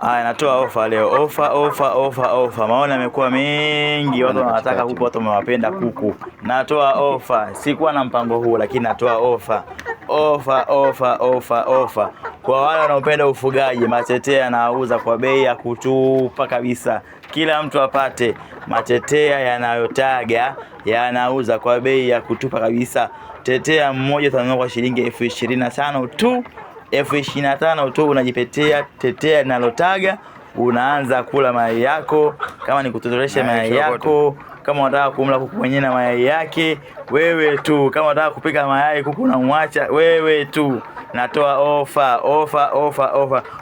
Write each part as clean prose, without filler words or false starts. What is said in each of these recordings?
Haya, natoa ofa leo. Ofa. Maoni yamekuwa mengi, watu wanataka kuku, watu wamewapenda kuku. Natoa ofa. Sikuwa na mpango huu, lakini natoa ofa. Ofa. Kwa wale wanaopenda ufugaji, matetea nauza kwa bei ya kutupa kabisa. Kila mtu apate. Matetea yanayotaga yanauza kwa bei ya kutupa kabisa. Tetea mmoja utanunua kwa shilingi 25,000 tu. 25,000 tu unajipetea tetea linalotaga, unaanza kula mayai yako. Kama ni kutotoresha mayai yako, kama unataka kumla kuku mwenyewe na mayai yake, wewe tu. Kama unataka kupika mayai kuku na umwacha, wewe tu. Natoa ofa.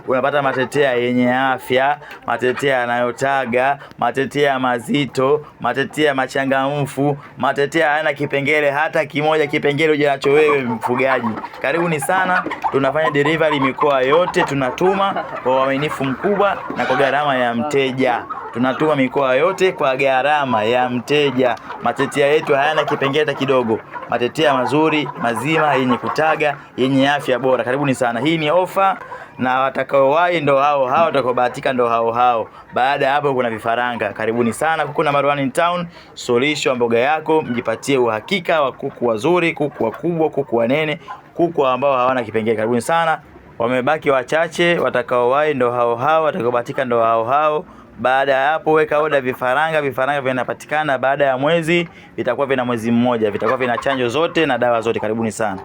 Unapata matetea yenye afya, matetea yanayotaga, matetea mazito, matetea machangamfu, matetea hayana kipengele hata kimoja, kipengele unacho wewe mfugaji. Karibuni sana, tunafanya delivery mikoa yote, tunatuma kwa uaminifu mkubwa na kwa gharama ya mteja. Tunatuma mikoa yote kwa gharama ya mteja. Matetea yetu hayana kipengele hata kidogo. Matetea mazuri, mazima, yenye kutaga, yenye afya bora. Karibuni sana. Hii ni ofa, na watakaowahi ndo hao, watakaobahatika ndo hao. Baada ya hapo kuna vifaranga. Karibuni sana. Kuku number 1 in town. Solisho mboga yako, mjipatie uhakika wa kuku wazuri, kuku wakubwa, kuku wanene, kuku ambao hawana kipengele. Karibuni sana. Wamebaki wachache, watakaowahi ndo hao, watakaobahatika ndo hao. Baada ya hapo weka oda vifaranga vinapatikana baada ya mwezi, vitakuwa vina mwezi mmoja, vitakuwa vina chanjo zote na dawa zote. Karibuni sana.